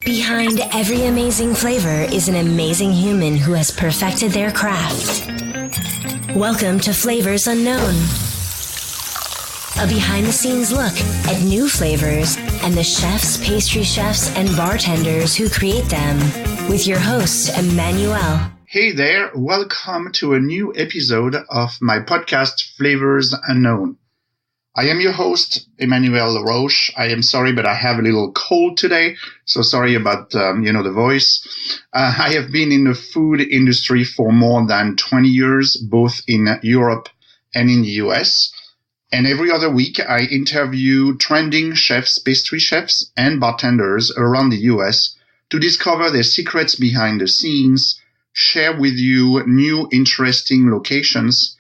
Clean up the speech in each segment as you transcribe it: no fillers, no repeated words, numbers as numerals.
Behind every amazing flavor is an amazing human who has perfected their craft. Welcome to Flavors Unknown, a behind-the-scenes look at new flavors and the chefs, pastry chefs, and bartenders who create them, with your host, Emmanuel. Hey there, welcome to a new episode of my podcast, Flavors Unknown. I am your host, Emmanuel Roche. I am sorry, but I have a little cold today, so sorry about, the voice. I have been in the food industry for more than 20 years, both in Europe and in the US. And every other week, I interview trending chefs, pastry chefs, and bartenders around the US to discover their secrets behind the scenes, share with you new interesting locations,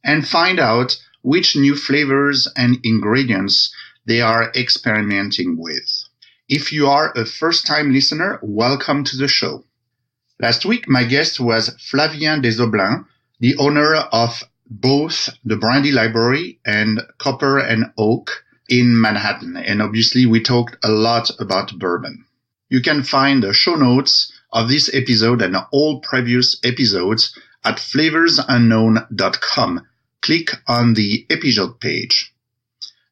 and find out which new flavors and ingredients they are experimenting with. If you are a first-time listener, welcome to the show. Last week, my guest was Flavien Desoblins, the owner of both the Brandy Library and Copper and Oak in Manhattan. And obviously, we talked a lot about bourbon. You can find the show notes of this episode and all previous episodes at flavorsunknown.com. Click on the episode page.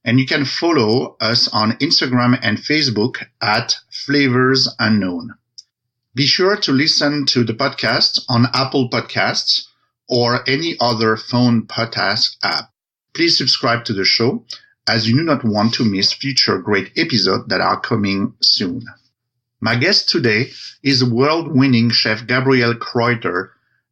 And you can follow us on Instagram and Facebook at Flavors Unknown. Be sure to listen to the podcast on Apple Podcasts or any other phone podcast app. Please subscribe to the show, as you do not want to miss future great episodes that are coming soon. My guest today is world-winning Chef Gabriel Kreuther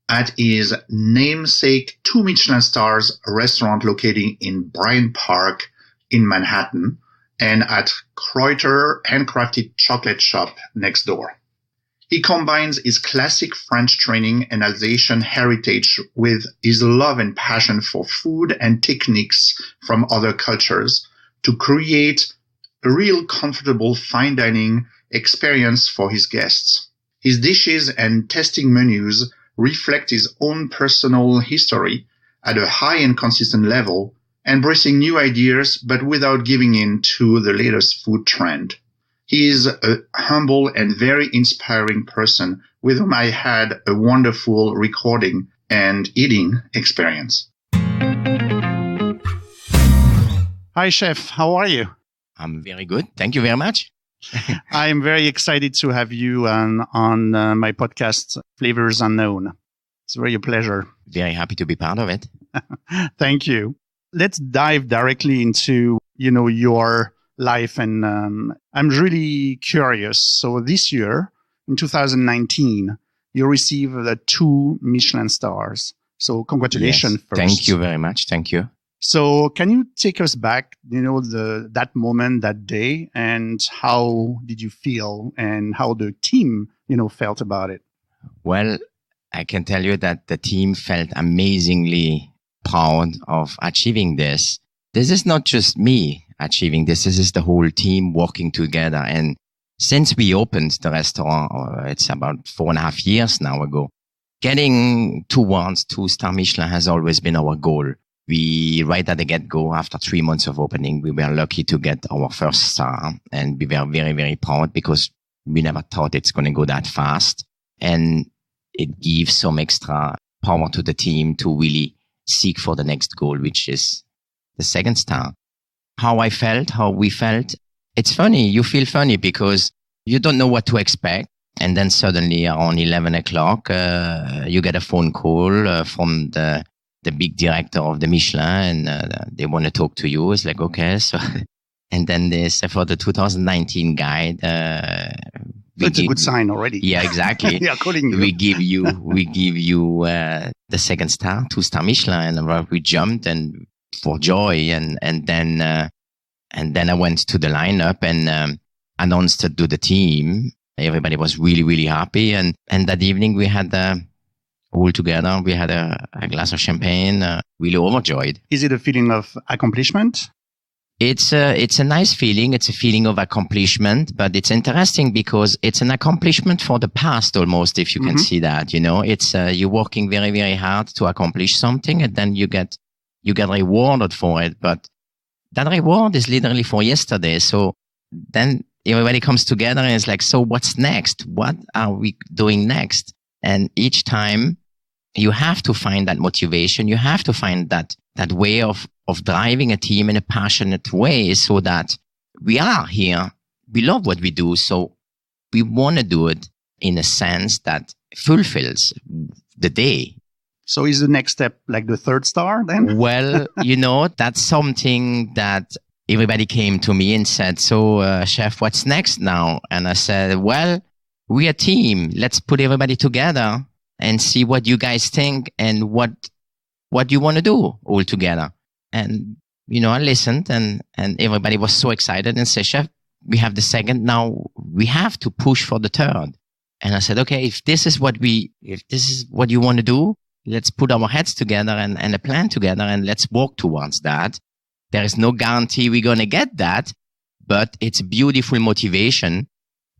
at his namesake Two Michelin Stars restaurant located in Bryant Park in Manhattan, and at Kreuther Handcrafted Chocolate Shop next door. He combines his classic French training and Alsatian heritage with his love and passion for food and techniques from other cultures to create a real comfortable fine dining experience for his guests. His dishes and tasting menus reflect his own personal history at a high and consistent level, embracing new ideas but without giving in to the latest food trend. He is a humble and very inspiring person with whom I had a wonderful recording and eating experience. Hi, Chef. How are you? I'm very good. Thank you very much. I'm very excited to have you on my podcast, Flavors Unknown. It's really a pleasure. Very happy to be part of it. Thank you. Let's dive directly into, your life. And I'm really curious. So this year, in 2019, you received the 2 Michelin Stars. So congratulations first. Thank you very much. Thank you. So can you take us back, that moment, that day, and how did you feel and how the team, felt about it? Well, I can tell you that the team felt amazingly proud of achieving this. This is not just me achieving this. This is the whole team working together. And since we opened the restaurant, it's about 4.5 years now ago, getting towards 2-star Michelin has always been our goal. We, right at the get-go, after 3 months of opening, we were lucky to get our first star, and we were very, very proud because we never thought it's going to go that fast. And it gives some extra power to the team to really seek for the next goal, which is the 2nd star. How I felt, how we felt, it's funny. You feel funny because you don't know what to expect. And then suddenly around 11 o'clock, you get a phone call from the big director of the Michelin, and they want to talk to you. It's like, okay. So, and then they say for the 2019 guide, that's a good sign already. Yeah, exactly. Yeah, according we give you the 2nd star, 2-star Michelin, and we jumped and for joy, and then I went to the lineup and announced it to the team. Everybody was really, really happy, and that evening we had all together. We had a glass of champagne, really overjoyed. Is it a feeling of accomplishment? It's a nice feeling. It's a feeling of accomplishment, but it's interesting because it's an accomplishment for the past almost, if you can see that, it's, you're working very, very hard to accomplish something, and then you get rewarded for it. But that reward is literally for yesterday. So then everybody comes together and it's like, so what's next? What are we doing next? And each time you have to find that motivation. You have to find that way of driving a team in a passionate way so that we are here. We love what we do. So we want to do it in a sense that fulfills the day. So is the next step like the third star then? Well, that's something that everybody came to me and said, so chef, what's next now? And I said, well, we're a team. Let's put everybody together and see what you guys think and what you want to do all together. And, I listened and everybody was so excited and said, chef, we have the second. Now we have to push for the third. And I said, okay, if this is what you want to do, let's put our heads together and a plan together and let's work towards that. There is no guarantee we're going to get that, but it's a beautiful motivation.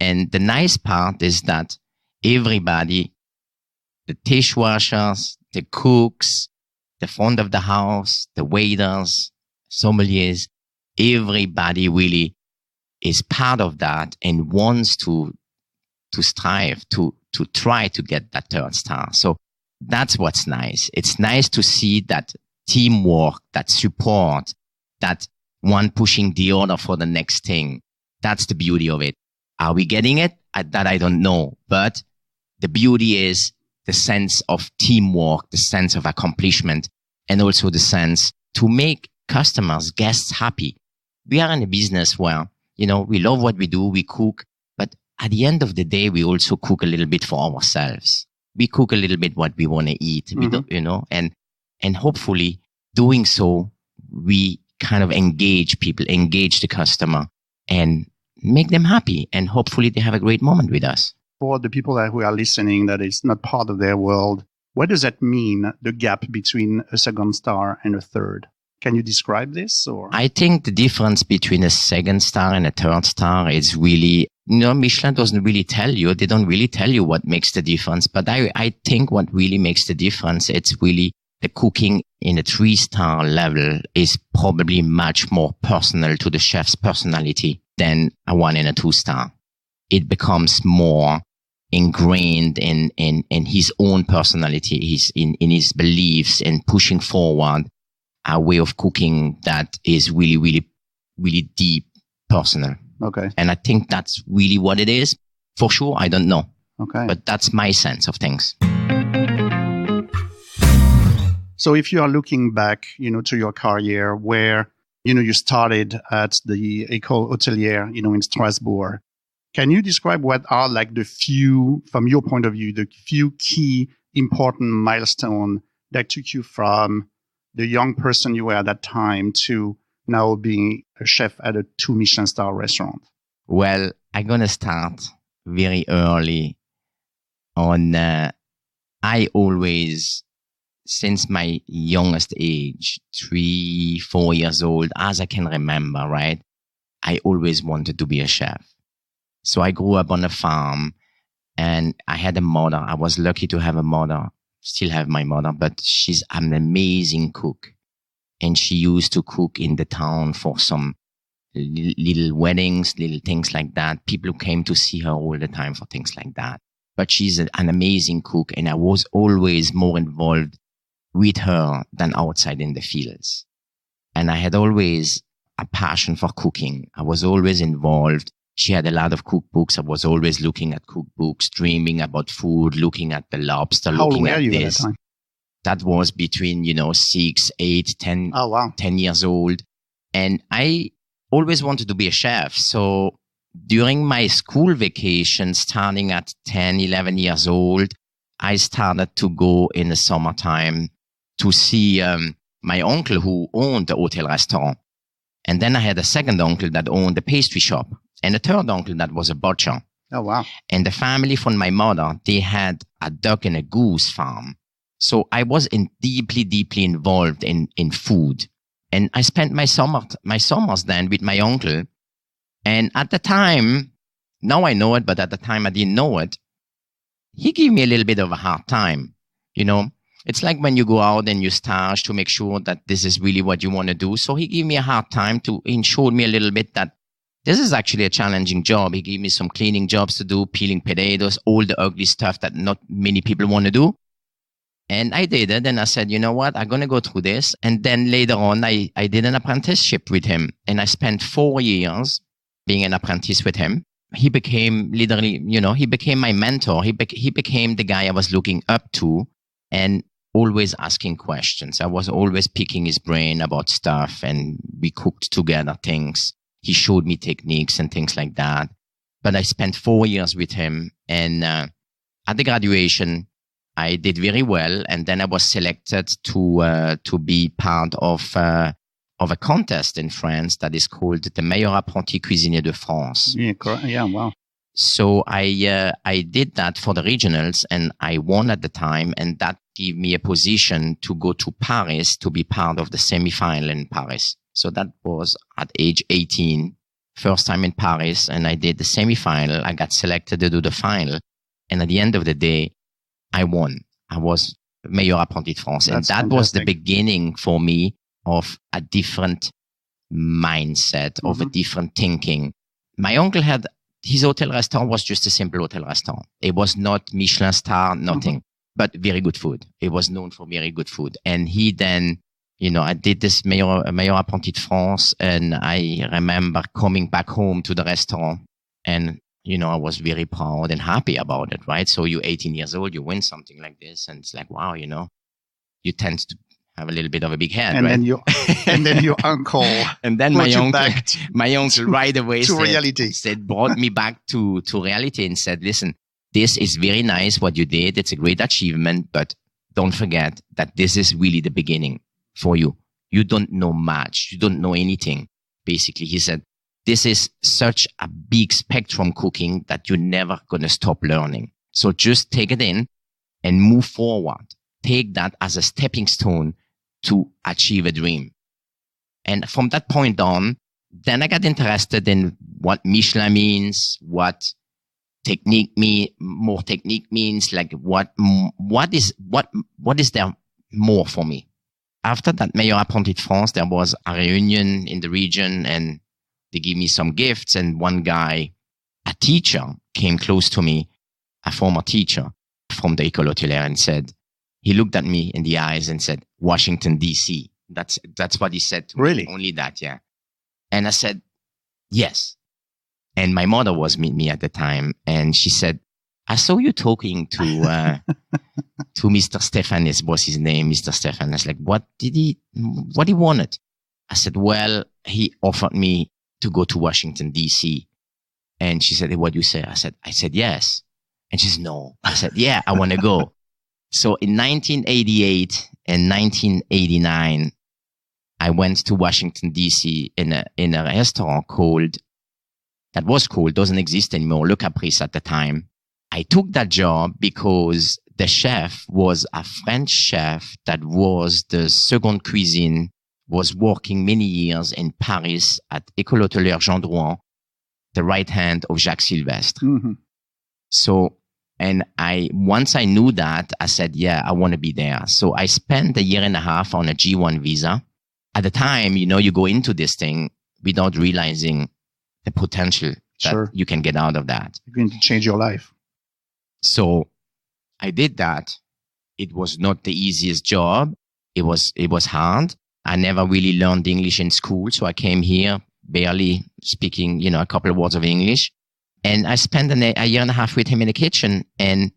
And the nice part is that everybody, the dishwashers, the cooks, the front of the house, the waiters, sommeliers, everybody really is part of that and wants to strive to try to get that third star. So that's what's nice. It's nice to see that teamwork, that support, that one pushing the other for the next thing. That's the beauty of it. Are we getting it? That I don't know. But the beauty is the sense of teamwork, the sense of accomplishment, and also the sense to make customers, guests happy. We are in a business where, we love what we do, we cook, but at the end of the day, we also cook a little bit for ourselves. We cook a little bit what we want to eat, we don't, and hopefully doing so, we kind of engage people, engage the customer and make them happy. And hopefully they have a great moment with us. For the people who are listening, that is not part of their world, what does that mean, the gap between a second star and a third? Can you describe this? Or I think the difference between a second star and a third star is really, Michelin doesn't really tell you. They don't really tell you what makes the difference. But I think what really makes the difference, it's really the cooking in a 3-star level is probably much more personal to the chef's personality than a 1 and a 2-star. It becomes more ingrained in his own personality, in his beliefs and pushing forward a way of cooking that is really, really, really deep, personal. Okay. And I think that's really what it is. For sure, I don't know. Okay. But that's my sense of things. So if you are looking back, to your career where, you started at the École Hôtelière, in Strasbourg, can you describe what are like the few, from your point of view, the few key important milestones that took you from the young person you were at that time to now being a chef at a 2 Michelin star restaurant? Well, I'm going to start very early on. I always, since my youngest age, 3-4 years old, as I can remember, right, I always wanted to be a chef. So I grew up on a farm and I had a mother. I was lucky to have a mother, still have my mother, but she's an amazing cook. And she used to cook in the town for some little weddings, little things like that. People came to see her all the time for things like that. But she's an amazing cook. And I was always more involved with her than outside in the fields. And I had always a passion for cooking. I was always involved. She had a lot of cookbooks. I was always looking at cookbooks, dreaming about food, looking at the lobster, looking at this. How old were you at that time? That was between, 6, 8, 10, oh, wow. 10 years old. And I always wanted to be a chef. So during my school vacation, starting at 10, 11 years old, I started to go in the summertime to see my uncle who owned the hotel restaurant. And then I had a second uncle that owned the pastry shop. And a third uncle that was a butcher. Oh, wow. And the family from my mother, they had a duck and a goose farm. So I was deeply, deeply involved in food. And I spent my summers then with my uncle. And at the time, now I know it, but at the time I didn't know it. He gave me a little bit of a hard time. It's like when you go out and you stage to make sure that this is really what you want to do. So he gave me a hard time and showed me a little bit that this is actually a challenging job. He gave me some cleaning jobs to do, peeling potatoes, all the ugly stuff that not many people want to do. And I did it. And I said, you know what? I'm going to go through this. And then later on, I did an apprenticeship with him. And I spent 4 years being an apprentice with him. He became literally, he became my mentor. He became the guy I was looking up to and always asking questions. I was always picking his brain about stuff, and we cooked together things. He showed me techniques and things like that. But I spent 4 years with him. And at the graduation, I did very well, and then I was selected to be part of a contest in France that is called the Meilleur Apprenti Cuisinier de France. Yeah, wow. So I did that for the regionals, and I won at the time, and that gave me a position to go to Paris to be part of the semi-final in Paris. So that was at age 18, first time in Paris, and I did the semi-final. I got selected to do the final, and at the end of the day, I won. I was Meilleur Apprenti de France. And that was the beginning for me of a different mindset, of a different thinking. My uncle had, his hotel restaurant was just a simple hotel restaurant. It was not Michelin star, nothing, but very good food. It was known for very good food. And he then, I did this Meilleur Apprenti de France, and I remember coming back home to the restaurant, and I was very proud and happy about it, right? So you're 18 years old, you win something like this, and it's like, wow, you tend to have a little bit of a big head, and right? Then your uncle, and then my uncle right away brought me back to reality and said, listen, this is very nice what you did. It's a great achievement, but don't forget that this is really the beginning for you. You don't know much. You don't know anything. Basically, he said, this is such a big spectrum cooking that you're never going to stop learning. So just take it in and move forward. Take that as a stepping stone to achieve a dream. And from that point on, then I got interested in what Michelin means, what more technique means, like what is there more for me. After that Meilleur Apprenti de France, there was a reunion in the region, and they gave me some gifts, and one guy, a teacher, came close to me, a former teacher from the École Hôtelière, and said, he looked at me in the eyes and said, Washington, D.C. That's what he said to me. Only that, yeah. And I said, yes. And my mother was with me at the time, and she said, I saw you talking to Mr. Stéphanis, was his name, Mr. Stéphanis. Like, what he wanted? I said, well, he offered me to go to Washington, D.C. And she said, hey, what do you say? I said, yes. And she said, no. I said, yeah, I want to go. So in 1988 and 1989, I went to Washington, D.C. in a restaurant doesn't exist anymore, Le Caprice at the time. I took that job because the chef was a French chef that was the second cuisine, was working many years in Paris at École Hôtelière Jean Drouin, the right hand of Jacques Sylvestre. Mm-hmm. So, and once I knew that, I said, yeah, I want to be there. So I spent a year and a half on a G1 visa. At the time, you go into this thing without realizing the potential that you can get out of that. You're going to change your life. So I did that. It was not the easiest job. It was hard. I never really learned English in school. So I came here barely speaking, a couple of words of English. And I spent a year and a half with him in the kitchen. And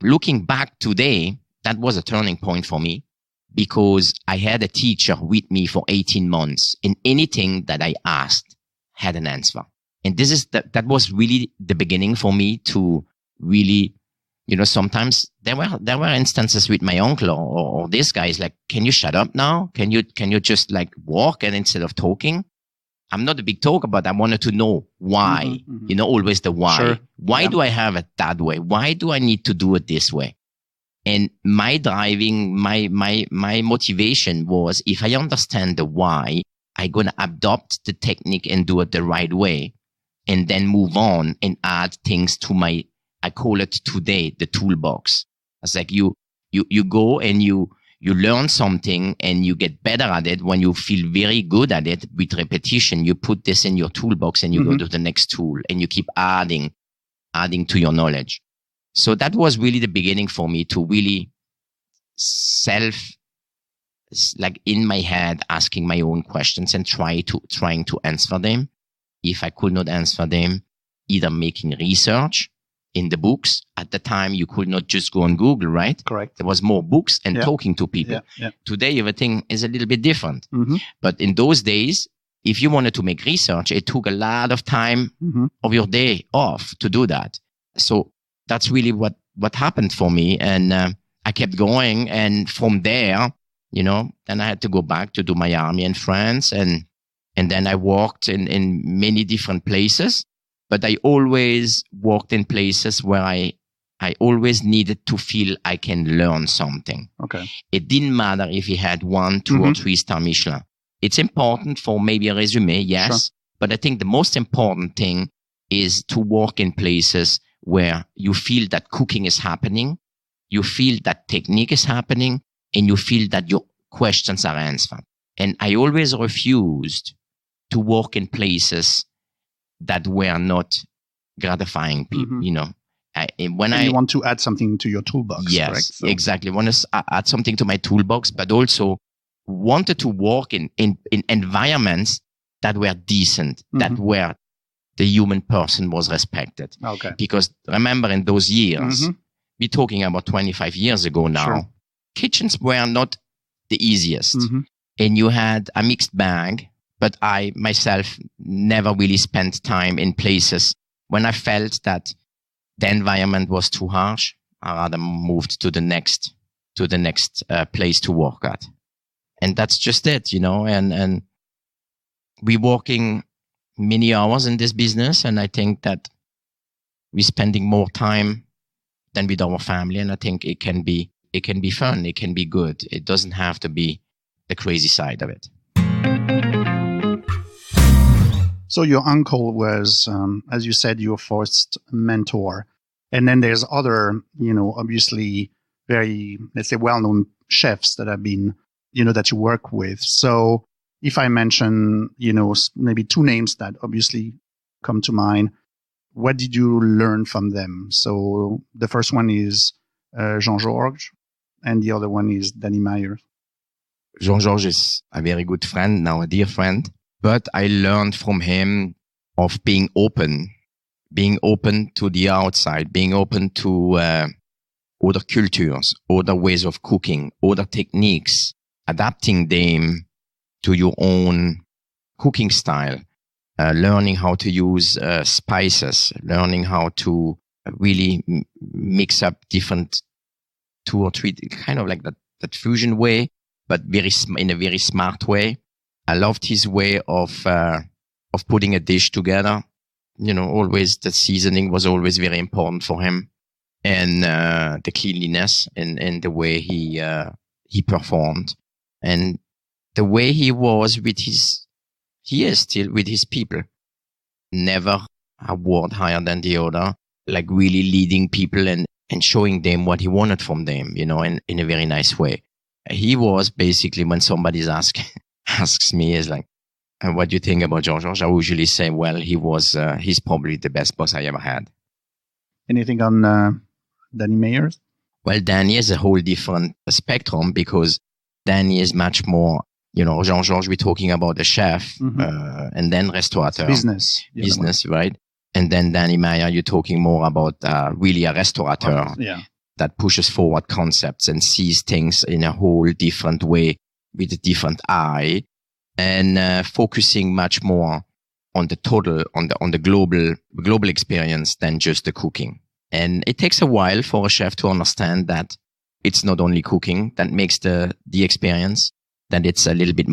looking back today, that was a turning point for me, because I had a teacher with me for 18 months, and anything that I asked had an answer. And that was really the beginning for me to really, sometimes there were instances with my uncle or this guy is like, can you shut up now? Can you just like walk and instead of talking? I'm not a big talker, but I wanted to know why, always the why. Sure. Why do I have it that way? Why do I need to do it this way? And my driving, my motivation was, if I understand the why, I'm going to adopt the technique and do it the right way, and then move on and add things to I call it today, the toolbox. It's like you go and you you learn something and you get better at it when you feel very good at it with repetition. You put this in your toolbox and you go to the next tool and you keep adding to your knowledge. So that was really the beginning for me to really like in my head, asking my own questions and trying to answer them. If I could not answer them, either making research in the books. At the time, you could not just go on Google, right? Correct. There was more books and talking to people. Today, everything is a little bit different. But in those days, if you wanted to make research, it took a lot of time of your day off to do that. So that's really what happened for me. And I kept going. And from there, then I had to go back to do my army in France. And then I worked in many different places. But I always worked in places where I always needed to feel I can learn something. Okay. It didn't matter if you had 1, 2, or 3-star Michelin. It's important for maybe a resume, yes. Sure. But I think the most important thing is to work in places where you feel that cooking is happening, you feel that technique is happening, and you feel that your questions are answered. And I always refused to work in places that were not gratifying people, You want to add something to your toolbox, yes, correct? So. Exactly. Want to add something to my toolbox, but also wanted to work in environments that were decent, that where the human person was respected. Okay. Because remember, in those years, we're talking about 25 years ago now, kitchens were not the easiest. And you had a mixed bag. But I myself never really spent time in places when I felt that the environment was too harsh. I rather moved to the next place to work at, and that's just it, And we're working many hours in this business, and I think that we're spending more time than with our family, and I think it can be fun, it can be good. It doesn't have to be the crazy side of it. So your uncle was, as you said, your first mentor. And then there's other, obviously very, let's say, well-known chefs that have been, that you work with. So if I mention, maybe 2 names that obviously come to mind, what did you learn from them? So the first one is Jean-Georges, and the other one is Danny Meyer. Jean-Georges is a very good friend, now a dear friend. But I learned from him of being open to the outside, being open to other cultures, other ways of cooking, other techniques, adapting them to your own cooking style, learning how to use spices, learning how to really mix up different 2 or 3, kind of like that fusion way, but in a very smart way. I loved his way of putting a dish together. Always the seasoning was always very important for him, and the cleanliness and the way he performed, and the way he was he is still with his people. Never a word higher than the other, like really leading people and showing them what he wanted from them, in a very nice way. He was basically, when somebody's asks me, is like, what do you think about Jean-Georges? I usually say, well, he's probably the best boss I ever had. Anything on Danny Meyer? Well, Danny is a whole different spectrum, because Danny is much more, Jean-Georges, we're talking about a chef, and then restaurateur. Business, right? And then Danny Meyer, you're talking more about really a restaurateur that pushes forward concepts and sees things in a whole different way, with a different eye, and focusing much more on the total, on the global experience than just the cooking. And it takes a while for a chef to understand that it's not only cooking that makes the experience, that it's a little bit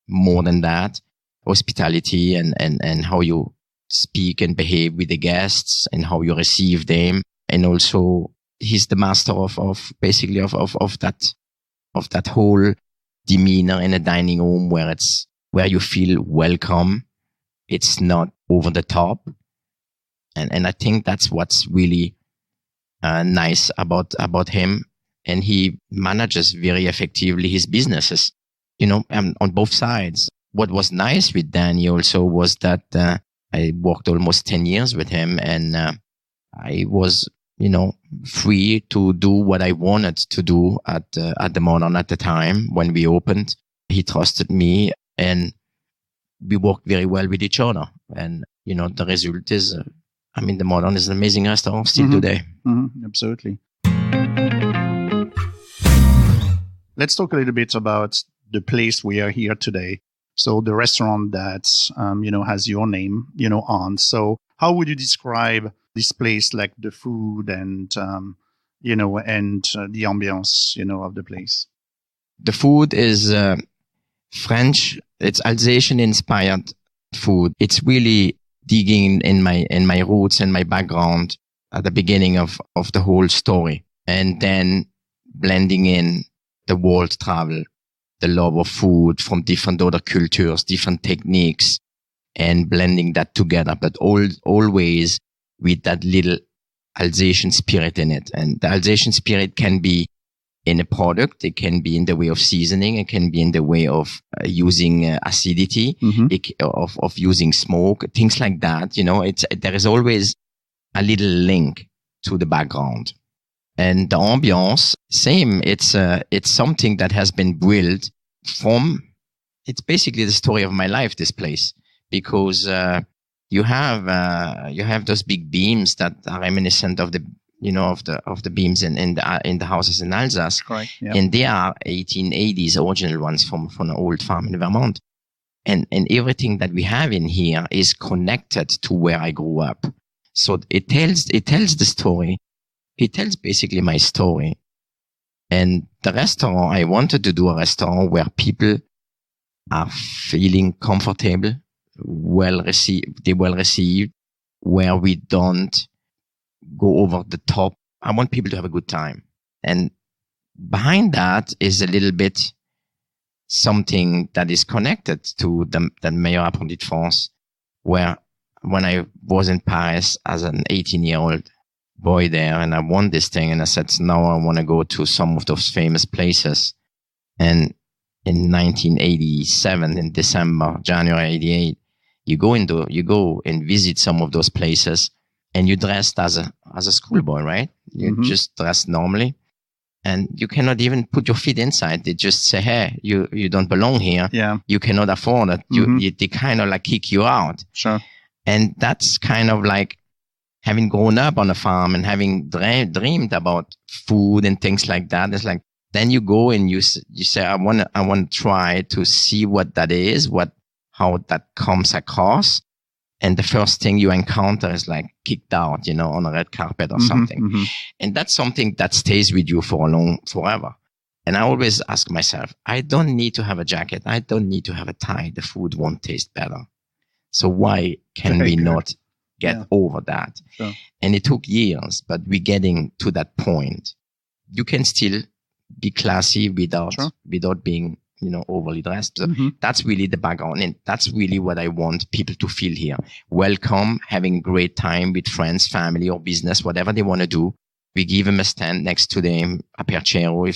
more than that. Hospitality and how you speak and behave with the guests and how you receive them. And also he's the master of that whole demeanor in a dining room where you feel welcome. It's not over the top. And I think that's what's really nice about him. and he manages very effectively his businesses, on both sides. What was nice with Danny also was that I worked almost 10 years with him, and I was, free to do what I wanted to do at the Modern at the time when we opened. He trusted me, and we worked very well with each other. And, the result is, the Modern is an amazing restaurant still today. Mm-hmm. Absolutely. Let's talk a little bit about the place we are here today. So the restaurant that, has your name, on. So how would you describe this place, like the food and, and the ambiance, of the place? The food is French. It's Alsatian inspired food. It's really digging in my roots and my background at the beginning of the whole story, and then blending in the world travel, the love of food from different other cultures, different techniques, and blending that together, but always with that little Alsatian spirit in it. And the Alsatian spirit can be in a product, it can be in the way of seasoning, it can be in the way of using acidity, of using smoke, things like that. There is always a little link to the background. And the ambiance, same. It's something that has been built from. It's basically the story of my life. This place, because you have those big beams that are reminiscent of the of the beams in the houses in Alsace, correct? Yeah. And they are 1880s original ones from an old farm in Vermont, and everything that we have in here is connected to where I grew up. So it tells the story. It tells basically my story. And the restaurant, I wanted to do a restaurant where people are feeling comfortable, well received, where we don't go over the top. I want people to have a good time. And behind that is a little bit something that is connected to the Meilleur Apprenti de France, where when I was in Paris as an 18-year-old boy there, and I won this thing, and I said, now I want to go to some of those famous places. And in 1987, in December, January 88, you go and visit some of those places, and you're dressed as a schoolboy, right? You just dress normally, and you cannot even put your feet inside. They just say, hey, you don't belong here. Yeah. You cannot afford it. They kind of like kick you out. Sure. And that's kind of like having grown up on a farm and having dreamed about food and things like that. It's like, then you go and you say, I want to try to see what that is, how that comes across. And the first thing you encounter is like kicked out, on a red carpet or something. And that's something that stays with you forever. And I always ask myself, I don't need to have a jacket. I don't need to have a tie. The food won't taste better. So why can we not get over that? Sure. And it took years, but we're getting to that point. You can still be classy without being, overly dressed. So that's really the background, and that's really what I want people to feel here. Welcome, having a great time with friends, family, or business, whatever they want to do. We give them a stand next to them, a perchero.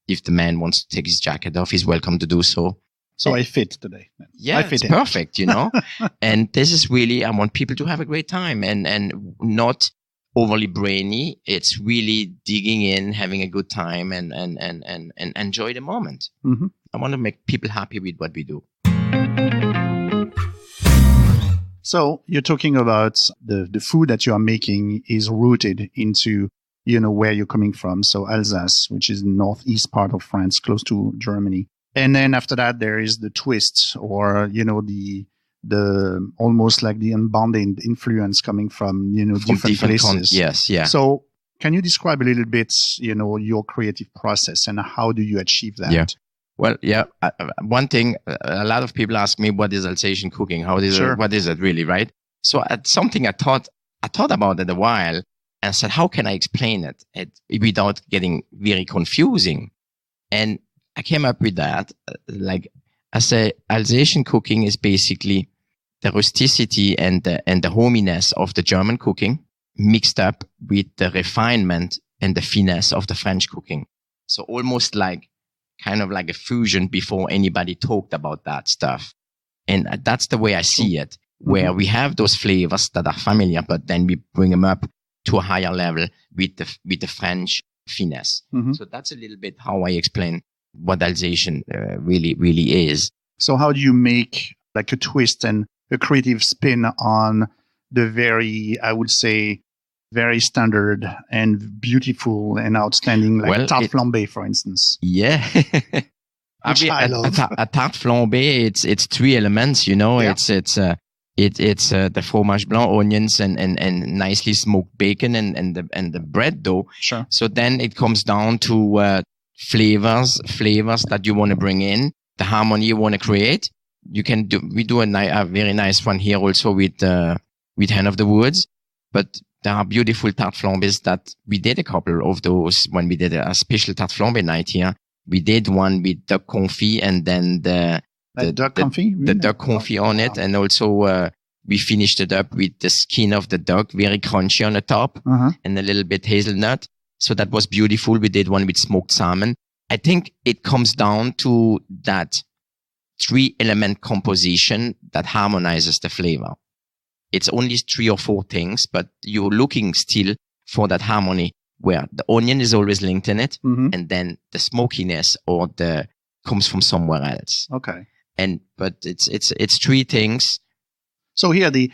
If the man wants to take his jacket off, he's welcome to do so. So I fit today. Yeah, it's perfect, And this is really, I want people to have a great time and not overly brainy. It's really digging in, having a good time, and enjoy the moment. I want to make people happy with what we do. So you're talking about the food that you are making is rooted into, where you're coming from. So Alsace, which is the northeast part of France, close to Germany. And then after that, there is the twist, or, the almost like the unbounded influence coming from, different places. Yes, yeah. So can you describe a little bit, your creative process and how do you achieve that? Yeah. Well, yeah. One thing, a lot of people ask me, what is Alsatian cooking? What is it really, right? So something I thought about it a while, and said, how can I explain it without getting very confusing? And I came up with that. Like I say, Alsatian cooking is basically the rusticity and the hominess of the German cooking mixed up with the refinement and the finesse of the French cooking. So almost like kind of like a fusion before anybody talked about that stuff. And that's the way I see it, where we have those flavors that are familiar, but then we bring them up to a higher level with the French finesse. So that's a little bit how I explain what Alsatian really is. So how do you make like a twist and a creative spin on the very, I would say, very standard and beautiful and outstanding, like tarte flambée, for instance? Yeah. I love. A tarte flambée, it's three elements, you know. Yeah. It's the fromage blanc, onions, and nicely smoked bacon and the bread dough. Sure. So then it comes down to flavors that you want to bring in, the harmony you want to create. We do a very nice one here also with Hen of the Woods, but there are beautiful tarte flambées that we did a couple of those when we did a special tarte flambée night here. We did one with duck confit and then the duck confit? The duck confit on it. And also, we finished it up with the skin of the duck, very crunchy on the top and a little bit hazelnut. So that was beautiful. We did one with smoked salmon. I think it comes down to that 3-element composition that harmonizes the flavor. It's only 3 or 4 things, but you're looking still for that harmony where the onion is always linked in it, and then the smokiness comes from somewhere else. Okay. But it's 3 things. So here the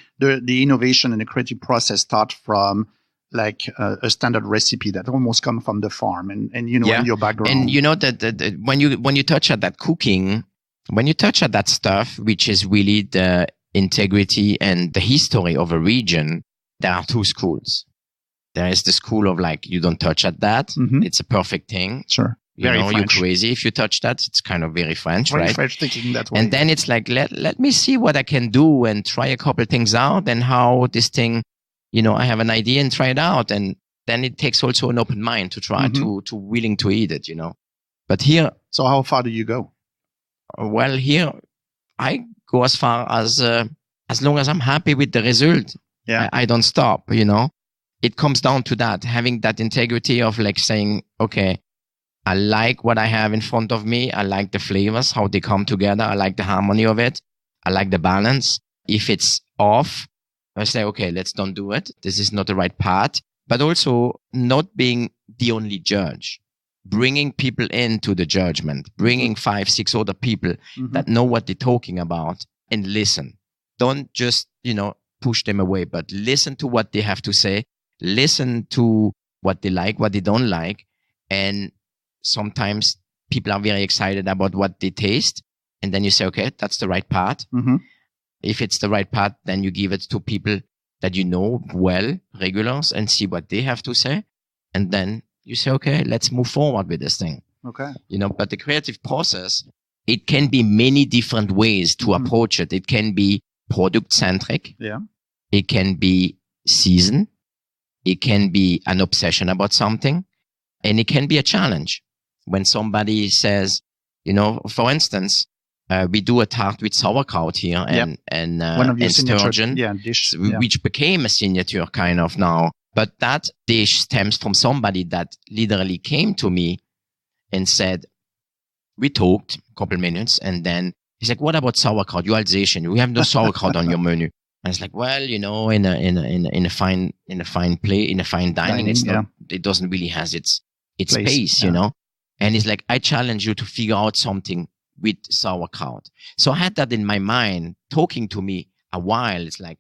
innovation and the creative process start from like a standard recipe that almost come from the farm and you know, in your background. And you know that when you touch at that cooking, when you touch at that stuff, which is really the integrity and the history of a region, there are 2 schools. There is the school of like, you don't touch at that. It's a perfect thing. Sure. Very French. You're crazy if you touch that. It's kind of very French, very right? French thinking that way. And then it's like, let me see what I can do and try a couple of things out and how this thing, you know, I have an idea and try it out. And then it takes also an open mind to try to willing to eat it, you know. But here. So how far do you go? Well, here I go as far as long as I'm happy with the result. Yeah. I don't stop, you know. It comes down to that, having that integrity of like saying, okay, I like what I have in front of me. I like the flavors, how they come together. I like the harmony of it. I like the balance. If it's off, I say, okay, let's don't do it. This is not the right path. But also not being the only judge. Bringing people into the judgment. Bringing 5, 6 other people that know what they're talking about and listen. Don't just, you know, push them away, but listen to what they have to say. Listen to what they like, what they don't like. And sometimes people are very excited about what they taste. And then you say, okay, that's the right path. If it's the right path, then you give it to people that you know well, regulars, and see what they have to say. And then you say, okay, let's move forward with this thing. Okay. You know, but the creative process, it can be many different ways to approach it. It can be product centric. Yeah. It can be season. It can be an obsession about something. And it can be a challenge. When somebody says, you know, for instance, we do a tart with sauerkraut here and sturgeon, dish, which became a signature kind of now. But that dish stems from somebody that literally came to me and said, we talked a couple minutes, and then he's like, what about sauerkraut? You're Alsatian. We have no sauerkraut on your menu. And it's like, well, you know, in a fine dining, it's not, it doesn't really has its space, you know. And he's like, I challenge you to figure out something with sauerkraut. So I had that in my mind, talking to me a while. It's like,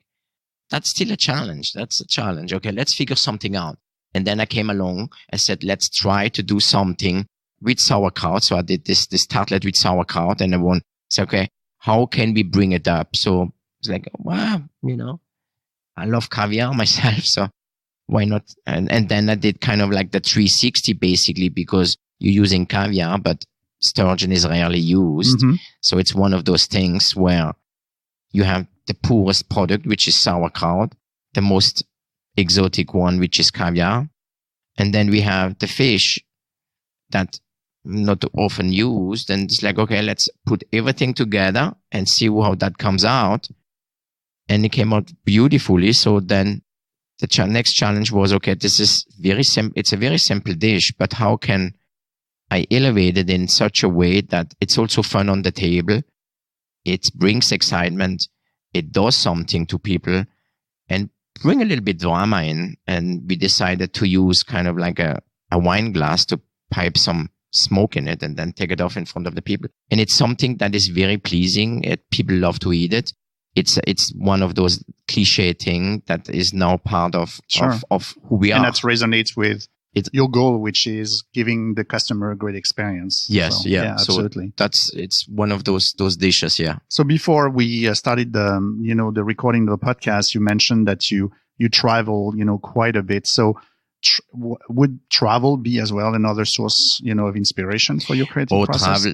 that's still a challenge. That's a challenge. Okay, let's figure something out. And then I came along and said, let's try to do something with sauerkraut. So I did this tartlet with sauerkraut, and I said, okay, how can we bring it up? So it's like, wow, you know, I love caviar myself, so why not? And then I did kind of like the 360 basically, because you're using caviar, but sturgeon is rarely used. So it's one of those things where you have the poorest product, which is sauerkraut, the most exotic one, which is caviar. And then we have the fish that not often used. And it's like, okay, let's put everything together and see how that comes out. And it came out beautifully. So then next challenge was, okay, this is very simple. It's a very simple dish, but how can I elevate it in such a way that it's also fun on the table? It brings excitement. It does something to people and bring a little bit drama in. And we decided to use kind of like a wine glass to pipe some smoke in it and then take it off in front of the people. And it's something that is very pleasing. People love to eat it. It's one of those cliche things that is now part of who we are. And that resonates with your goal, which is giving the customer a great experience. Yes, so, yeah, absolutely. So it's one of those dishes, yeah. So before we started the recording of the podcast, you mentioned that you travel, quite a bit. So would travel be as well another source, of inspiration for your creative process?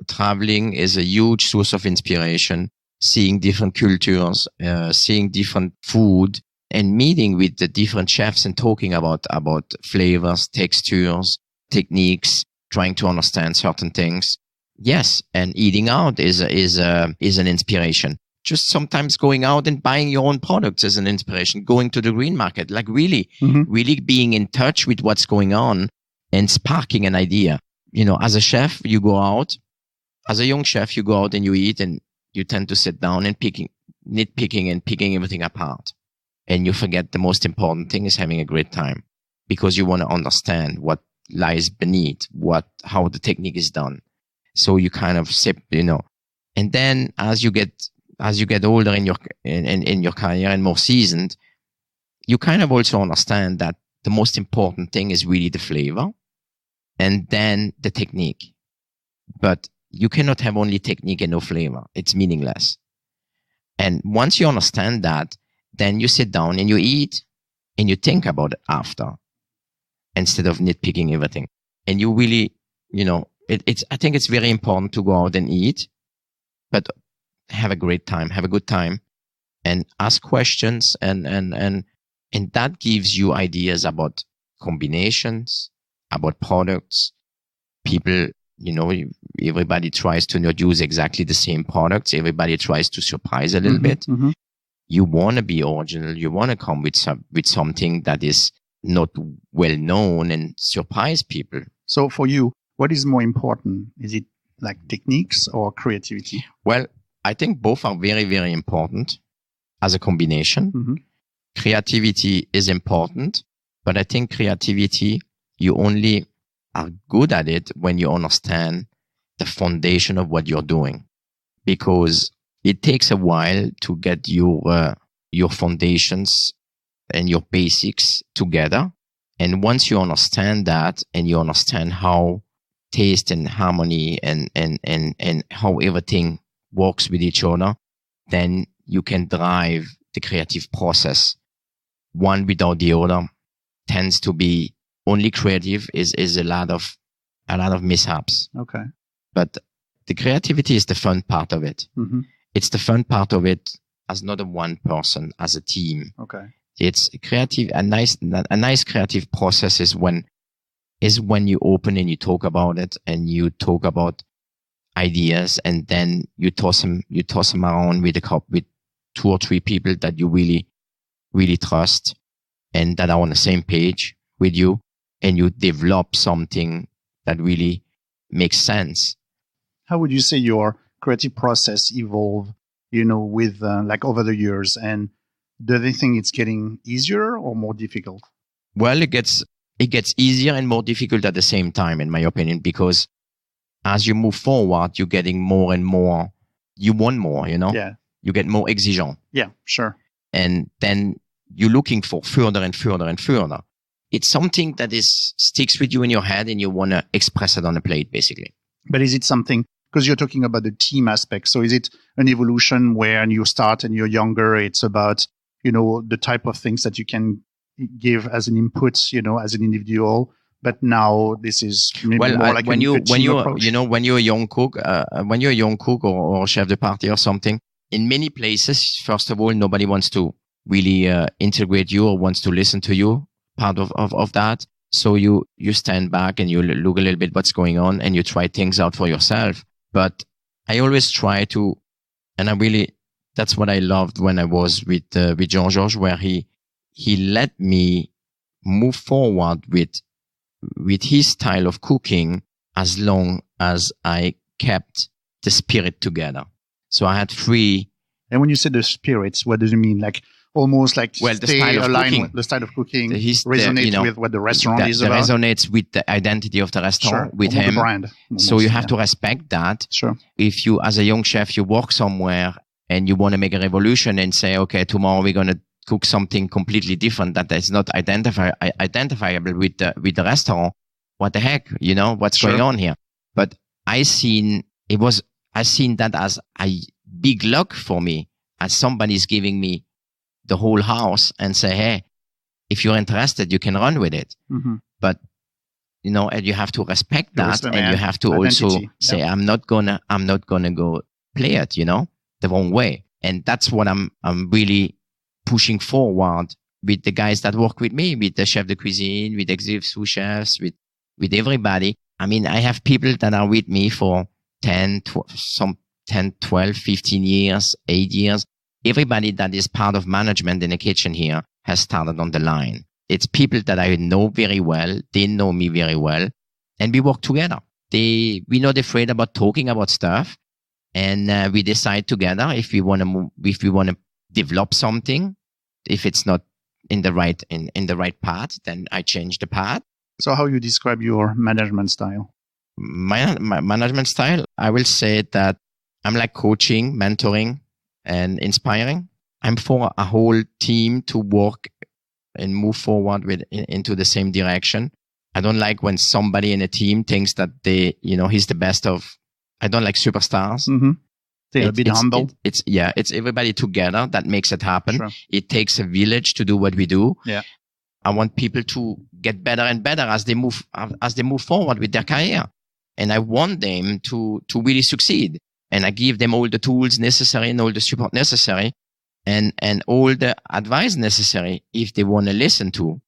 Traveling is a huge source of inspiration. Seeing different cultures, seeing different food, and meeting with the different chefs and talking about flavors, textures, techniques, trying to understand certain things. Yes, and eating out is an inspiration. Just sometimes going out and buying your own products is an inspiration. Going to the green market, like really being in touch with what's going on and sparking an idea. As a chef, you go out. As a young chef, you go out and you eat, and you tend to sit down and nitpicking and picking everything apart. And you forget the most important thing is having a great time, because you want to understand what lies beneath, how the technique is done. So you kind of sip, and then as you get older in your career and more seasoned, you kind of also understand that the most important thing is really the flavor and then the technique. But you cannot have only technique and no flavor. It's meaningless. And once you understand that, then you sit down and you eat and you think about it after, instead of nitpicking everything. And you really, I think it's very important to go out and eat, but have a great time, have a good time, and ask questions. And that gives you ideas about combinations, about products. People, everybody tries to not use exactly the same products. Everybody tries to surprise a little bit. Mm-hmm. You want to be original. You want to come with something that is not well known and surprise people. So for you, what is more important? Is it like techniques or creativity? Well, I think both are very, very important as a combination. Mm-hmm. Creativity is important, but I think creativity, you only are good at it when you understand the foundation of what you're doing, because it takes a while to get your foundations and your basics together. And once you understand that, and you understand how taste and harmony and how everything works with each other, then you can drive the creative process. One without the other tends to be only creative is a lot of mishaps. Okay. But the creativity is the fun part of it. Mm-hmm. It's the fun part of it as not a one person, as a team. Okay. It's creative. A nice creative process is when you open and you talk about it, and you talk about ideas, and then you toss them around with with 2 or 3 people that you really, really trust and that are on the same page with you, and you develop something that really makes sense. How would you say your creative process evolved, with like over the years? And do they think it's getting easier or more difficult? Well, it gets easier and more difficult at the same time, in my opinion, because as you move forward, you're getting more and more. You want more, Yeah. You get more exigeant. Yeah, sure. And then you're looking for further and further and further. It's something that sticks with you in your head, and you want to express it on a plate, basically. But is it something, because you're talking about the team aspect, so is it an evolution where you start and you're younger, it's about, the type of things that you can give as an input, as an individual, but now this is maybe more like when you're a young cook, or chef de partie or something, in many places, first of all, nobody wants to really integrate you or wants to listen to you, part of that. So you stand back and you look a little bit what's going on, and you try things out for yourself. But I always try to, and that's what I loved when I was with Jean-Georges, where he he let me move forward with his style of cooking as long as I kept the spirit together. So I had 3. And when you say the spirits, what does it mean? Like almost like the style of cooking. The style of cooking resonate with what the restaurant is about. Resonates with the identity of the restaurant, with him. The brand. Almost, so you have to respect that. Sure. If you, as a young chef, you work somewhere and you want to make a revolution and say, okay, tomorrow we're going to cook something completely different that is not identifiable with the restaurant. What the heck, what's going on here? But I seen that as a big luck for me, as somebody's giving me the whole house and say, hey, if you're interested, you can run with it. Mm-hmm. But, and you have to respect that, and you have to also say, I'm not gonna go play it, the wrong way. And that's what I'm really pushing forward with the guys that work with me, with the chef de cuisine, with executive sous chefs, with everybody. I mean, I have people that are with me for 10, 12, 15 years, 8 years. Everybody that is part of management in the kitchen here has started on the line. It's people that I know very well. They know me very well. And we work together. We're not afraid about talking about stuff. And we decide together if we want to develop something. If it's not in the right path, then I change the path. So how you describe your management style? My management style, I will say that I'm like coaching, mentoring, and inspiring. I'm for a whole team to work and move forward into the same direction. I don't like when somebody in a team thinks that he's the best of. I don't like superstars. Mm-hmm. They're a bit humble. It's everybody together that makes it happen. Sure. It takes a village to do what we do. Yeah. I want people to get better and better as they move forward with their career. And I want them to really succeed. And I give them all the tools necessary and all the support necessary and all the advice necessary if they want to listen to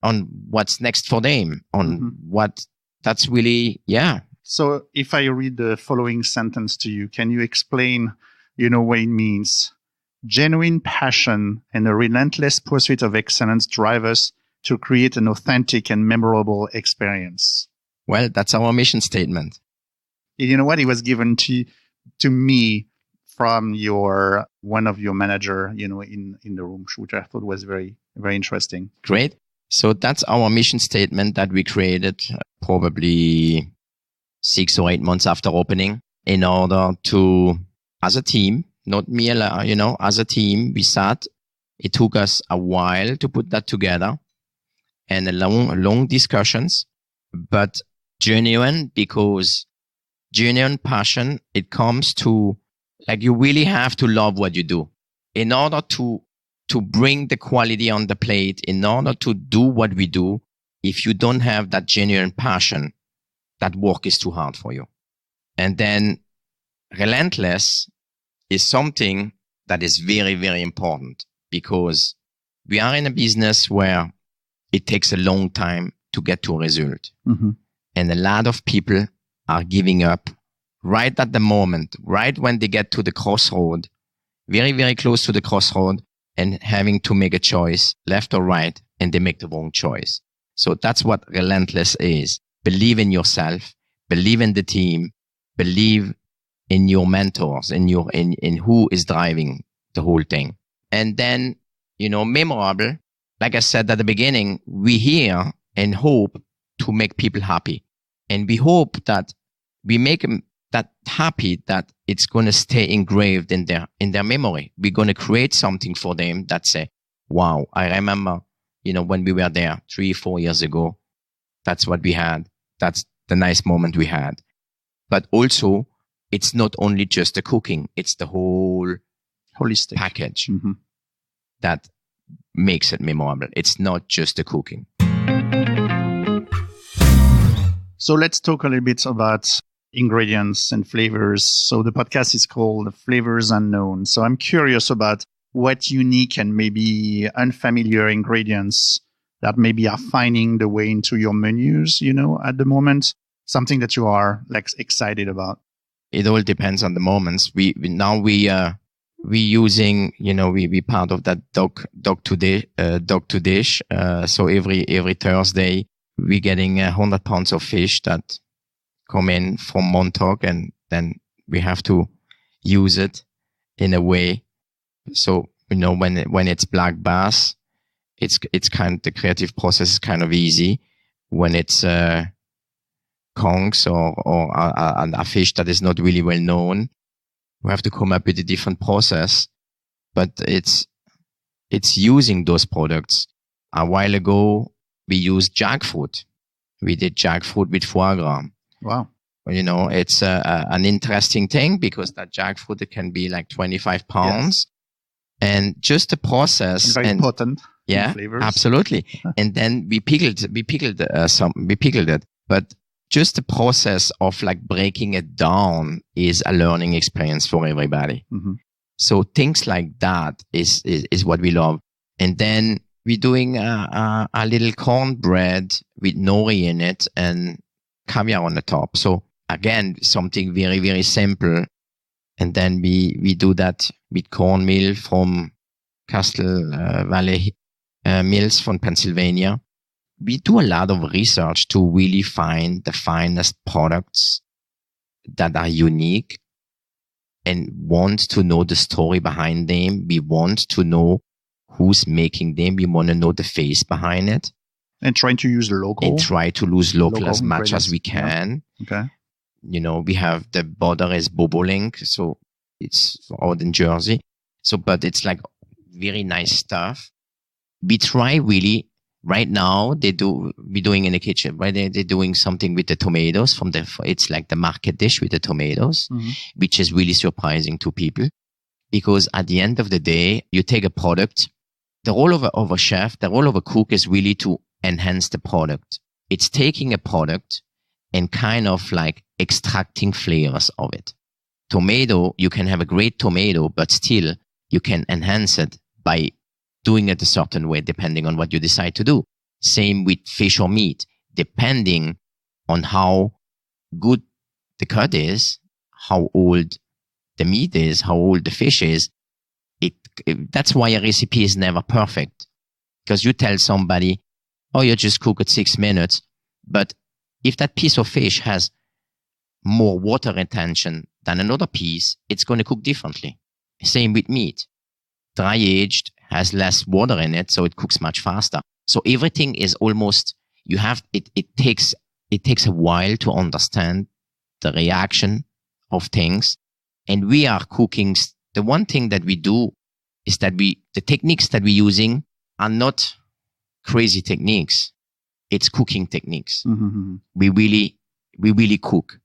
on what's next for them, on what that's really, yeah. So if I read the following sentence to you, can you explain, what it means? Genuine passion and a relentless pursuit of excellence drive us to create an authentic and memorable experience. Well, that's our mission statement. You know what? It was given to me from one of your manager, in the room, which I thought was very, very interesting. Great. So that's our mission statement that we created probably 6 or 8 months after opening in order to, as a team, not me alone, as a team, we sat. It took us a while to put that together and long discussions, but genuine, because genuine passion, it comes to, like, you really have to love what you do in order to bring the quality on the plate, in order to do what we do. If you don't have that genuine passion, that work is too hard for you. And then relentless is something that is very, very important, because we are in a business where it takes a long time to get to a result. Mm-hmm. And a lot of people are giving up right at the moment, right when they get to the crossroad, very, very close to the crossroad, and having to make a choice, left or right, and they make the wrong choice. So that's what relentless is. Believe in yourself, believe in the team, believe in your mentors, in who is driving the whole thing. And then, memorable, like I said at the beginning, we here and hope to make people happy. And we hope that we make them that happy that it's going to stay engraved in their memory. We're going to create something for them that say, wow, I remember, when we were there 3-4 years ago, that's what we had. That's the nice moment we had. But also, it's not only just the cooking, it's the whole holistic package that makes it memorable. It's not just the cooking. So let's talk a little bit about ingredients and flavors. So the podcast is called Flavors Unknown. So I'm curious about what unique and maybe unfamiliar ingredients that maybe are finding the way into your menus, at the moment. Something that you are excited about. It all depends on the moments. We we using, we part of that dog to dish. So every Thursday we're getting 100 pounds of fish that come in from Montauk, and then we have to use it in a way. So, when it's black bass, it's the creative process is kind of easy. When it's conchs or a fish that is not really well known, we have to come up with a different process. But it's using those products. A while ago, we used jackfruit. We did jackfruit with foie gras. Wow. It's an interesting thing because that jackfruit, it can be like 25 pounds. Yes. And just the process. And very potent. Yeah, flavors. Absolutely. And then we pickled it. But just the process of like breaking it down is a learning experience for everybody. Mm-hmm. So things like that is what we love. And then we're doing a little cornbread with nori in it and caviar on the top. So again, something very, very simple. And then we do that with cornmeal from Castle Valley Mills from Pennsylvania. We do a lot of research to really find the finest products that are unique and want to know the story behind them. We want to know who's making them. We want to know the face behind it. And trying to use local. And try to use local as much as we can. Yeah. Okay. We have the butter is Bobolink, so it's out in Jersey. So, but it's like very nice stuff. We try really, right now, we're doing in the kitchen, right? They're doing something with the tomatoes it's like the market dish with the tomatoes, mm-hmm. which is really surprising to people. Because at the end of the day, you take a product, the role of a chef, the role of a cook is really to enhance the product. It's taking a product and kind of like extracting flavors of it. Tomato, you can have a great tomato, but still you can enhance it by doing it a certain way, depending on what you decide to do. Same with fish or meat, depending on how good the cut is, how old the meat is, how old the fish is. That's why a recipe is never perfect. Because you tell somebody, oh, you just cook it 6 minutes. But if that piece of fish has more water retention than another piece, it's going to cook differently. Same with meat. Dry aged has less water in it, so it cooks much faster. So everything is almost, it takes a while to understand the reaction of things. And we are cooking. The one thing that we do is that the techniques that we're using are not crazy techniques. It's cooking techniques. Mm-hmm. We really cook.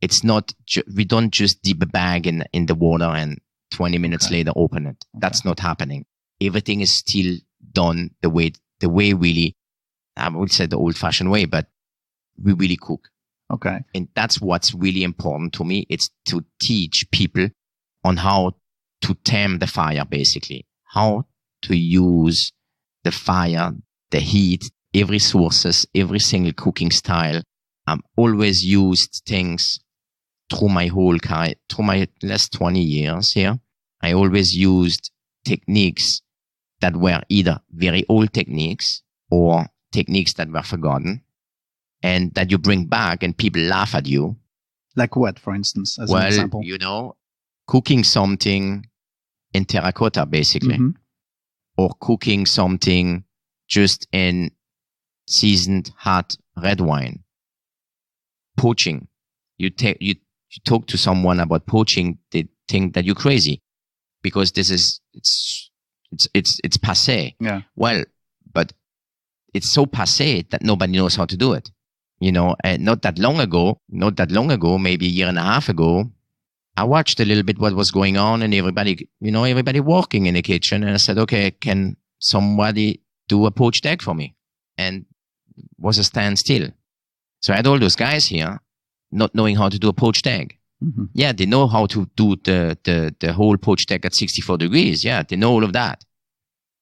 It's not, we don't just dip a bag in the water and 20 minutes later open it. Okay. That's not happening. Everything is still done the way really, I would say the old fashioned way, but we really cook. Okay. And that's what's really important to me. It's to teach people on how to tame the fire, basically. How to use the fire, the heat, every sources, every single cooking style. I've always used things through my whole career, through my last 20 years here. I always used techniques that were either very old techniques or techniques that were forgotten and that you bring back and people laugh at you. Like what, for instance, as an example? Cooking something in terracotta, basically, mm-hmm. or cooking something just in seasoned hot red wine. Poaching. You talk to someone about poaching, they think that you're crazy because it's passé. Yeah. Well, but it's so passé that nobody knows how to do it. And not that long ago, maybe a year and a half ago, I watched a little bit what was going on and everybody working in the kitchen. And I said, okay, can somebody do a poached egg for me? And was a standstill. So I had all those guys here not knowing how to do a poached egg. Mm-hmm. Yeah, they know how to do the whole poached egg at 64 degrees. Yeah, they know all of that.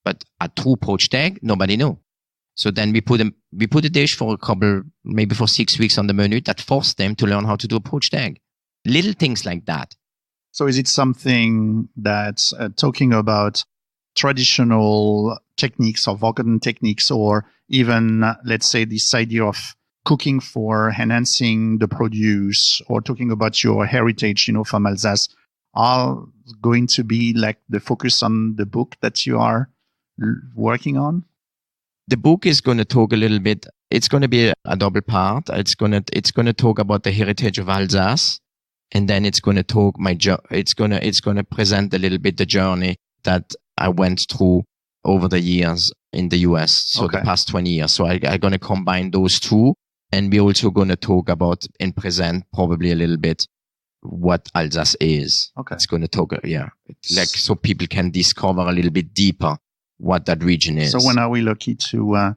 But a true poached egg, nobody knew. So then we put a dish for maybe for 6 weeks on the menu that forced them to learn how to do a poached egg. Little things like that. So is it something that's talking about traditional techniques or forgotten techniques, or even, let's say, this idea of cooking for enhancing the produce, or talking about your heritage, from Alsace, are going to be like the focus on the book that you are working on? The book is going to talk a little bit. It's going to be a double part. It's going to talk about the heritage of Alsace, and then it's going to talk it's going to present a little bit the journey that I went through over the years in the US. So the past 20 years. So I'm going to combine those two, and we're also going to talk about and present probably a little bit what Alsace is. Okay. It's going to talk, so people can discover a little bit deeper what that region is. So when are we lucky to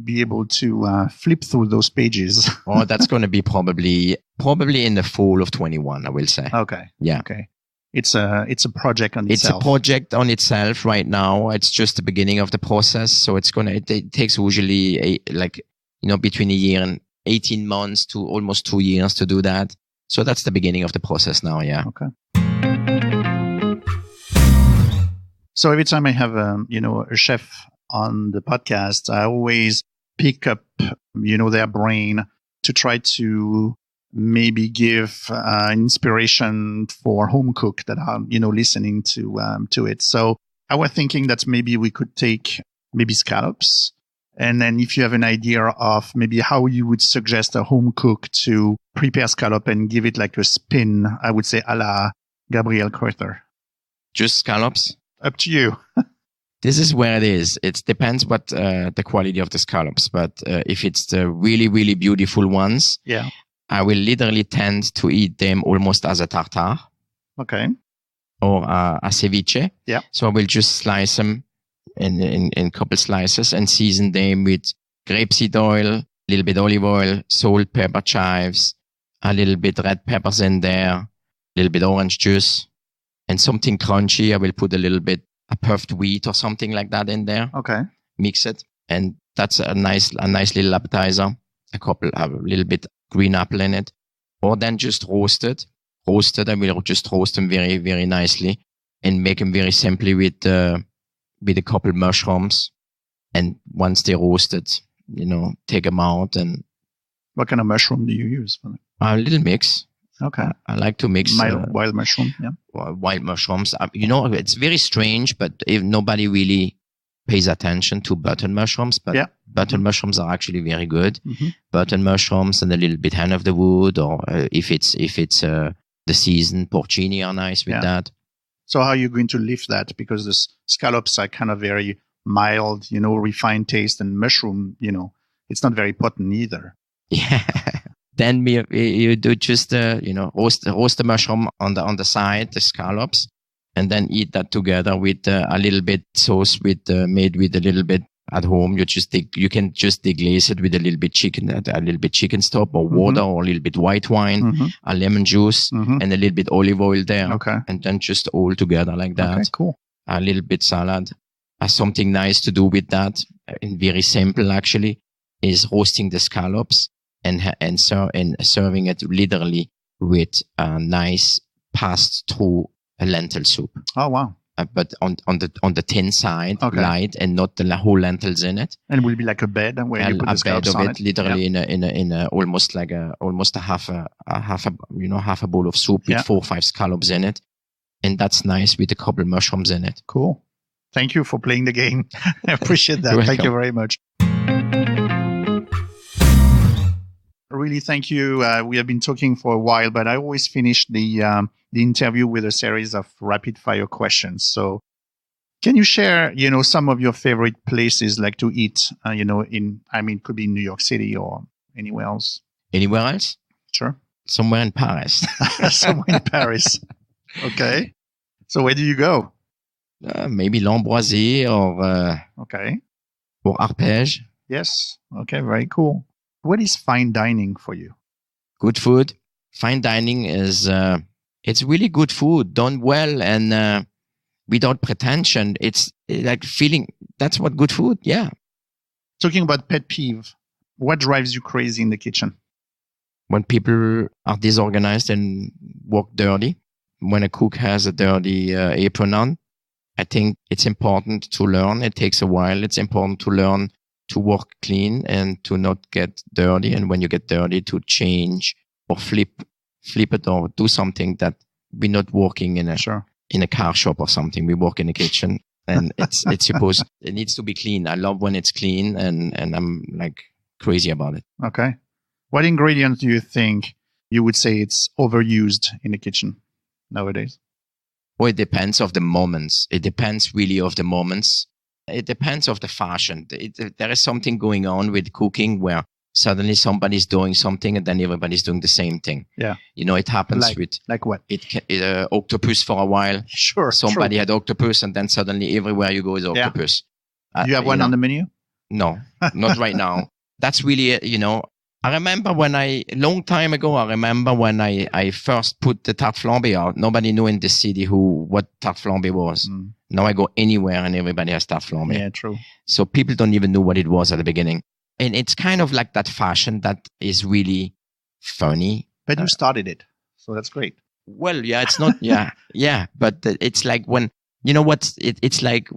be able to flip through those pages? Oh, that's going to be probably in the fall of 21, I will say. Okay. Yeah. Okay. It's a project on itself. It's a project on itself right now. It's just the beginning of the process. So it takes usually between a year and 18 months to almost 2 years to do that. So that's the beginning of the process now. Yeah. Okay. So every time I have a chef on the podcast, I always pick up, their brain to try to maybe give inspiration for home cook that are, listening to it. So I was thinking that maybe we could take maybe scallops. And then if you have an idea of maybe how you would suggest a home cook to prepare scallop and give it like a spin, I would say a la Garbriel Kreuther. Just scallops? Up to you. This is where it is. It depends what the quality of the scallops. But if it's the really, really beautiful ones, I will literally tend to eat them almost as a tartare. Okay. Or a ceviche. Yeah. So I will just slice them in couple slices and season them with grapeseed oil, a little bit olive oil, salt, pepper, chives, a little bit red peppers in there, a little bit orange juice, and something crunchy. I will put a little bit a puffed wheat or something like that in there. Okay. Mix it, and that's a nice little appetizer. A little bit green apple in it, or then just roasted. I will just roast them very, very nicely and make them very simply with a couple mushrooms. And once they're roasted, take them out. And what kind of mushroom do you use for them? A little mix. Okay. I like to mix wild mushroom. Yeah. Wild mushrooms. It's very strange, but if nobody really pays attention to button mushrooms, but button mushrooms are actually very good. Mm-hmm. Button mushrooms and a little bit hen of the wood, or if it's the season, porcini are nice with that. So how are you going to lift that? Because the scallops are kind of very mild, refined taste, and mushroom, it's not very potent either. Yeah. Then you do just roast the mushroom on the side, the scallops, and then eat that together with a little bit sauce made with a little bit at home. You can just deglaze it with a little bit chicken stock or water, or a little bit white wine, a lemon juice, and a little bit olive oil there. Okay. And then just all together like that. Okay, cool. A little bit salad. Something nice to do with that, and very simple actually, is roasting the scallops and serving it literally with a nice passed through a lentil soup. Oh wow! But on the thin side, light, and not the whole lentils in it. And it will be like a bed where you put the scallops on it. Literally in a almost a half a bowl of soup with 4 or 5 scallops in it, and that's nice with a couple mushrooms in it. Cool. Thank you for playing the game. I appreciate that. Thank you very much. Really, thank you. We have been talking for a while, but I always finish the interview with a series of rapid fire questions. So can you share, some of your favorite places like to eat, it could be in New York City or anywhere else. Anywhere else? Sure. Somewhere in Paris. Somewhere in Paris. Okay. So where do you go? Maybe L'Ambroisie or Arpège. Yes. Okay. Very cool. What is fine dining for you? Good food. Fine dining is it's really good food done well and without pretension. It's like feeling. That's what good food. Yeah. Talking about pet peeve, what drives you crazy in the kitchen? When people are disorganized and work dirty. when a cook has a dirty apron on. I think it's important to learn. It takes a while. It's important to learn to work clean and to not get dirty. And when you get dirty, to change or flip it or do something that we're not working in a car shop or something. We work in a kitchen, and it needs to be clean. I love when it's clean, and I'm like crazy about it. Okay. What ingredients do you think you would say it's overused in the kitchen nowadays? Well, it depends of the moments. It depends really of the moments. It depends of the fashion. There is something going on with cooking where suddenly somebody's doing something and then everybody's doing the same thing. Yeah. It happens like what? Octopus for a while. Sure. Somebody had octopus, and then suddenly everywhere you go is octopus. Do you have one on the menu? No, not right now. That's really, I remember long time ago, when I first put the tarte flambée out, nobody knew in the city what tarte flambée was. Mm. Now I go anywhere and everybody has tarte flambée. Yeah, true. So people don't even know what it was at the beginning. And it's kind of like that fashion that is really funny. But you started it, so that's great. Well, yeah, it's not, yeah. But it's like when, it's like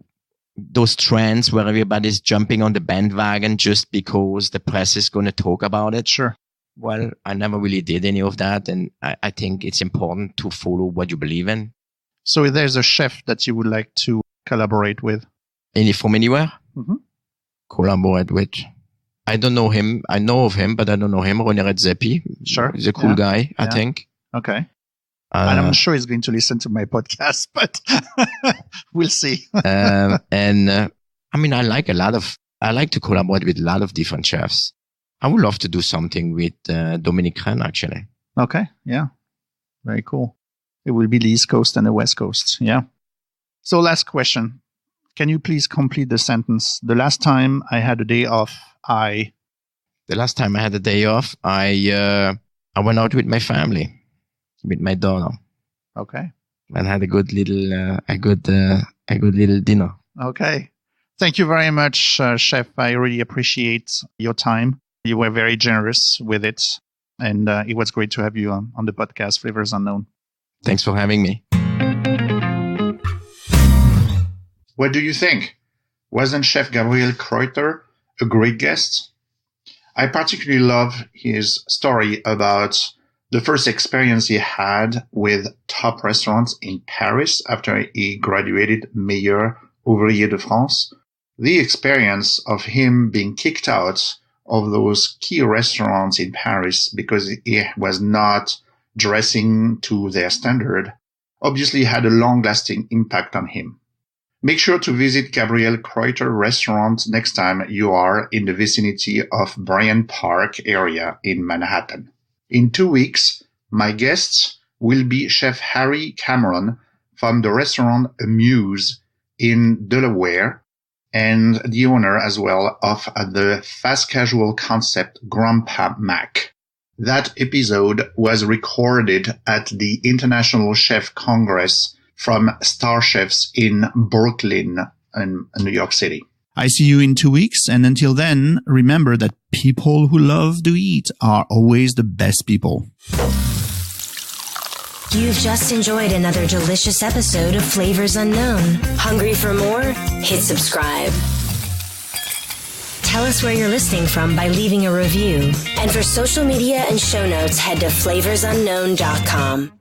those trends where everybody's jumping on the bandwagon just because the press is going to talk about it. Sure. Well, I never really did any of that. And I think it's important to follow what you believe in. So if there's a chef that you would like to collaborate with? From anywhere? Mm-hmm. Collaborate with? I don't know him. I know of him, but I don't know him. René Redzepi. Sure. He's a cool guy, I think. Okay. And I'm sure he's going to listen to my podcast, but we'll see. I like to collaborate with a lot of different chefs. I would love to do something with Dominique Rennes, actually. Okay. Yeah. Very cool. It will be the East Coast and the West Coast. Yeah. So last question. Can you please complete the sentence? The last time I had a day off, I went out with my family, with my daughter. Okay. And had a good little dinner. Okay. Thank you very much, Chef. I really appreciate your time. You were very generous with it. And it was great to have you on the podcast, Flavors Unknown. Thanks for having me. What do you think? Wasn't Chef Gabriel Kreuther a great guest? I particularly love his story about the first experience he had with top restaurants in Paris after he graduated Meilleur Ouvrier de France. The experience of him being kicked out of those key restaurants in Paris because he was not dressing to their standard obviously had a long-lasting impact on him. Make sure to visit Gabriel Kreuther restaurant next time you are in the vicinity of Bryant Park area in Manhattan. In 2 weeks, my guests will be Chef Harry Cameron from the restaurant Amuse in Delaware and the owner as well of the fast casual concept Grandpa Mac. That episode was recorded at the International Chef Congress from Star Chefs in Brooklyn in New York City. I see you in 2 weeks, and until then, remember that people who love to eat are always the best people. You've just enjoyed another delicious episode of Flavors Unknown. Hungry for more? Hit subscribe. Tell us where you're listening from by leaving a review. And for social media and show notes, head to flavorsunknown.com.